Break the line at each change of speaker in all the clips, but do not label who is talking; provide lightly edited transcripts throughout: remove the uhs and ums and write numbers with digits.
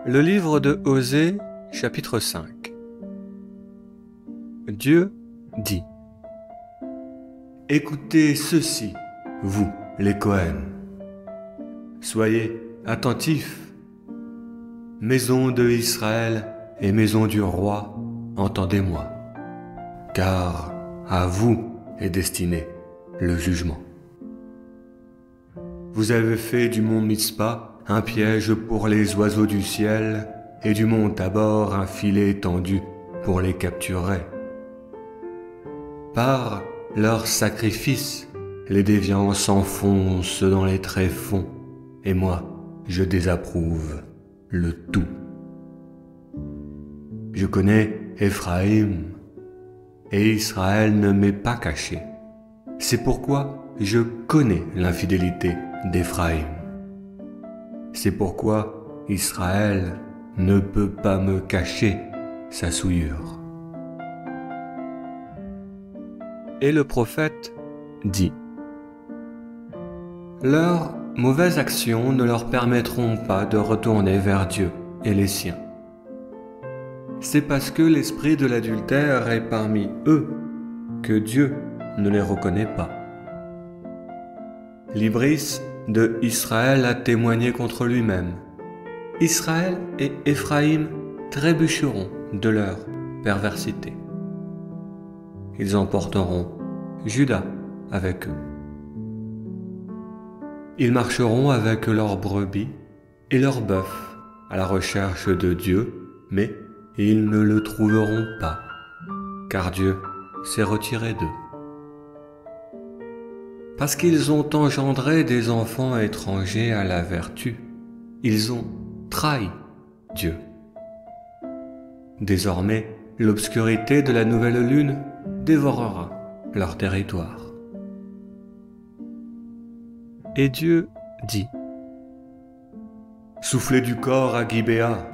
Le livre de Osée, chapitre 5. Dieu dit: Écoutez ceci, vous, les Cohen. Soyez attentifs. Maison de Israël et maison du roi, entendez-moi. Car à vous est destiné le jugement. Vous avez fait du mont Mitzpa un piège pour les oiseaux du ciel, et du mont Tabor un filet tendu pour les capturer. Par leurs sacrifices, les déviants s'enfoncent dans les tréfonds, et moi, je désapprouve le tout. Je connais Éphraïm, et Israël ne m'est pas caché. C'est pourquoi je connais l'infidélité d'Éphraïm. C'est pourquoi Israël ne peut pas me cacher sa souillure. Et le prophète dit: Leurs mauvaises actions ne leur permettront pas de retourner vers Dieu et les siens. C'est parce que l'esprit de l'adultère est parmi eux que Dieu ne les reconnaît pas. L'Ibris de Israël a témoigné contre lui-même. Israël et Éphraïm trébucheront de leur perversité. Ils emporteront Juda avec eux. Ils marcheront avec leurs brebis et leurs bœufs à la recherche de Dieu, mais ils ne le trouveront pas, car Dieu s'est retiré d'eux. Parce qu'ils ont engendré des enfants étrangers à la vertu, ils ont trahi Dieu. Désormais, l'obscurité de la nouvelle lune dévorera leur territoire. Et Dieu dit: Soufflez du corps à Gibéa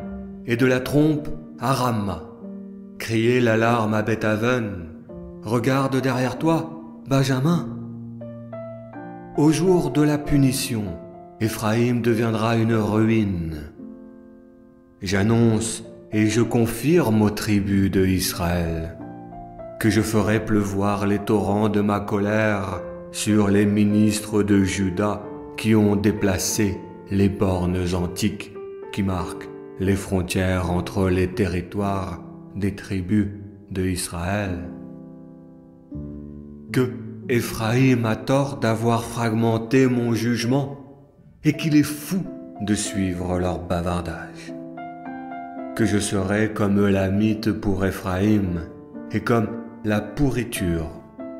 et de la trompe à Ramma. Criez l'alarme à Bethaven. Regarde derrière toi, Benjamin. Au jour de la punition, Éphraïm deviendra une ruine. J'annonce et je confirme aux tribus de Israël que je ferai pleuvoir les torrents de ma colère sur les ministres de Juda qui ont déplacé les bornes antiques qui marquent les frontières entre les territoires des tribus de Israël. Que Éphraïm a tort d'avoir fragmenté mon jugement et qu'il est fou de suivre leur bavardage. Que je serai comme la mythe pour Éphraïm et comme la pourriture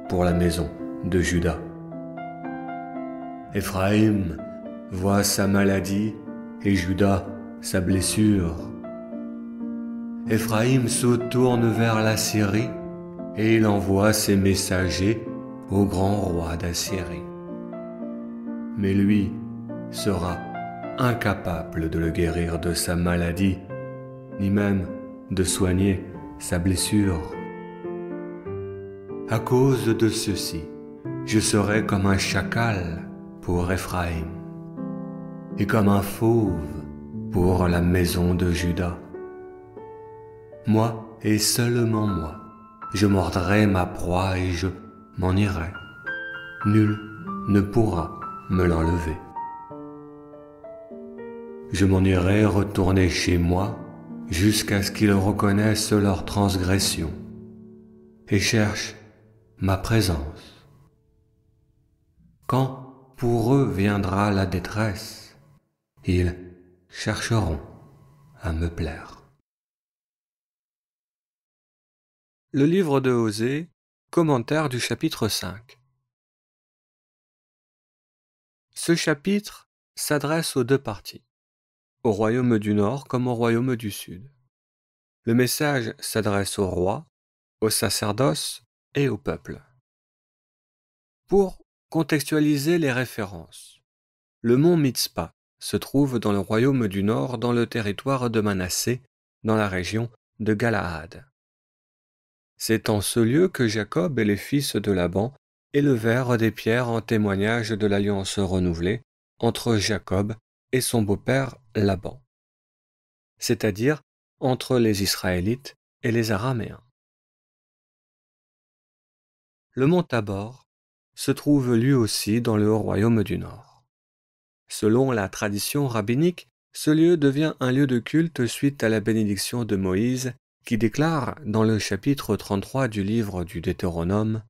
pour la maison de Juda. Éphraïm voit sa maladie et Juda sa blessure. Éphraïm se tourne vers la Syrie et il envoie ses messagers au grand roi d'Assyrie. Mais lui sera incapable de le guérir de sa maladie, ni même de soigner sa blessure. À cause de ceci, je serai comme un chacal pour Éphraïm et comme un fauve pour la maison de Juda. Moi et seulement moi, je mordrai ma proie et je m'en irai. Nul ne pourra me l'enlever. Je m'en irai retourner chez moi jusqu'à ce qu'ils reconnaissent leur transgression et cherchent ma présence. Quand pour eux viendra la détresse, ils chercheront à me plaire. Le livre de Osée, commentaire du chapitre 5. Ce chapitre s'adresse aux deux parties, au royaume du Nord comme au royaume du Sud. Le message s'adresse au roi, au sacerdoce et au peuple. Pour contextualiser les références, le mont Mitzpa se trouve dans le royaume du Nord dans le territoire de Manassé, dans la région de Galaad. C'est en ce lieu que Jacob et les fils de Laban élevèrent des pierres en témoignage de l'alliance renouvelée entre Jacob et son beau-père Laban. c'est-à-dire entre les Israélites et les Araméens. Le mont Tabor se trouve lui aussi dans le royaume du Nord. Selon la tradition rabbinique, ce lieu devient un lieu de culte suite à la bénédiction de Moïse qui déclare dans le chapitre 33 du livre du Deutéronome: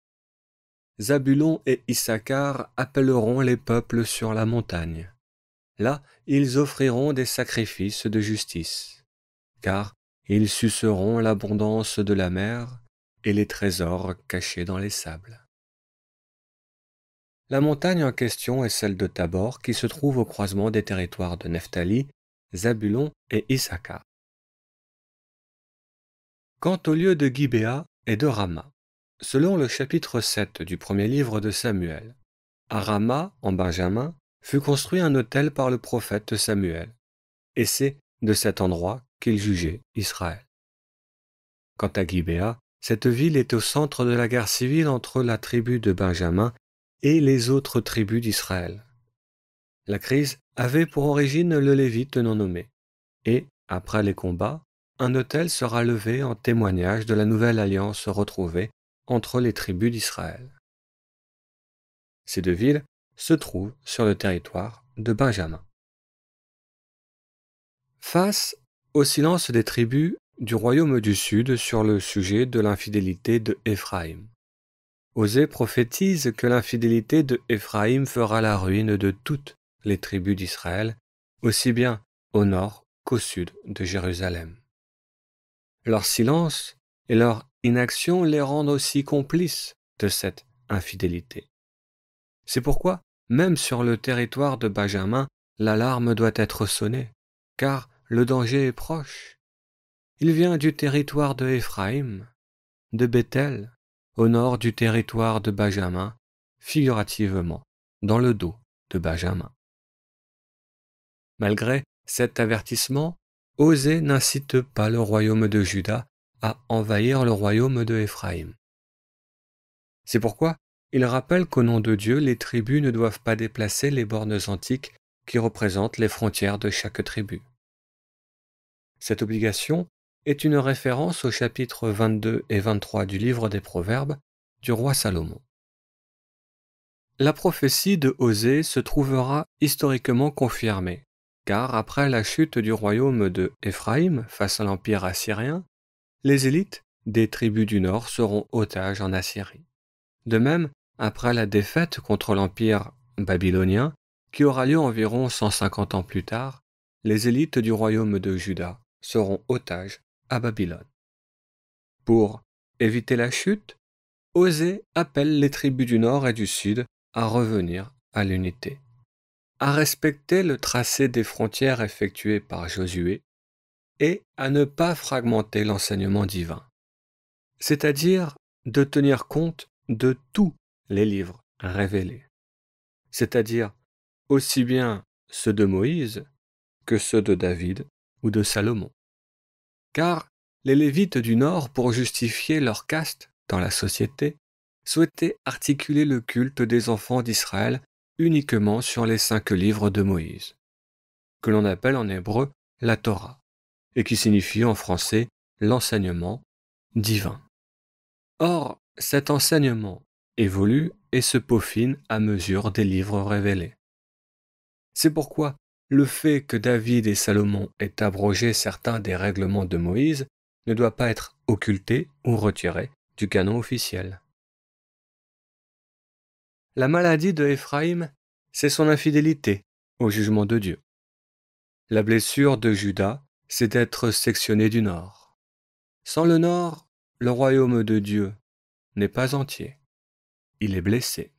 « Zabulon et Issachar appelleront les peuples sur la montagne. Là, ils offriront des sacrifices de justice, car ils suceront l'abondance de la mer et les trésors cachés dans les sables. » La montagne en question est celle de Tabor qui se trouve au croisement des territoires de Nephtali, Zabulon et Issachar. Quant au lieu de Gibéa et de Rama, selon le chapitre 7 du premier livre de Samuel, à Rama, en Benjamin, fut construit un autel par le prophète Samuel, et c'est de cet endroit qu'il jugeait Israël. Quant à Gibéa, cette ville est au centre de la guerre civile entre la tribu de Benjamin et les autres tribus d'Israël. La crise avait pour origine le Lévite non nommé, et, après les combats, un autel sera levé en témoignage de la nouvelle alliance retrouvée entre les tribus d'Israël. Ces deux villes se trouvent sur le territoire de Benjamin. Face au silence des tribus du royaume du Sud sur le sujet de l'infidélité de Éphraïm, Osée prophétise que l'infidélité de Éphraïm fera la ruine de toutes les tribus d'Israël, aussi bien au nord qu'au sud de Jérusalem. Leur silence et leur inaction les rendent aussi complices de cette infidélité. C'est pourquoi, même sur le territoire de Benjamin, l'alarme doit être sonnée, car le danger est proche. Il vient du territoire de Éphraïm, de Béthel, au nord du territoire de Benjamin, figurativement, dans le dos de Benjamin. Malgré cet avertissement, Osée n'incite pas le royaume de Juda à envahir le royaume de Éphraïm. C'est pourquoi il rappelle qu'au nom de Dieu, les tribus ne doivent pas déplacer les bornes antiques qui représentent les frontières de chaque tribu. Cette obligation est une référence aux chapitres 22 et 23 du livre des Proverbes du roi Salomon. La prophétie de Osée se trouvera historiquement confirmée, car après la chute du royaume de Éphraïm face à l'empire assyrien, les élites des tribus du nord seront otages en Assyrie. De même, après la défaite contre l'empire babylonien, qui aura lieu environ 150 ans plus tard, les élites du royaume de Juda seront otages à Babylone. Pour éviter la chute, Osée appelle les tribus du nord et du sud à revenir à l'unité, à respecter le tracé des frontières effectué par Josué et à ne pas fragmenter l'enseignement divin, c'est-à-dire de tenir compte de tous les livres révélés, c'est-à-dire aussi bien ceux de Moïse que ceux de David ou de Salomon. Car les Lévites du Nord, pour justifier leur caste dans la société, souhaitaient articuler le culte des enfants d'Israël uniquement sur les 5 livres de Moïse, que l'on appelle en hébreu la Torah, et qui signifie en français l'enseignement divin. Or, cet enseignement évolue et se peaufine à mesure des livres révélés. C'est pourquoi le fait que David et Salomon aient abrogé certains des règlements de Moïse ne doit pas être occulté ou retiré du canon officiel. La maladie de Éphraïm, c'est son infidélité au jugement de Dieu. La blessure de Juda, c'est d'être sectionné du nord. Sans le nord, le royaume de Dieu n'est pas entier. Il est blessé.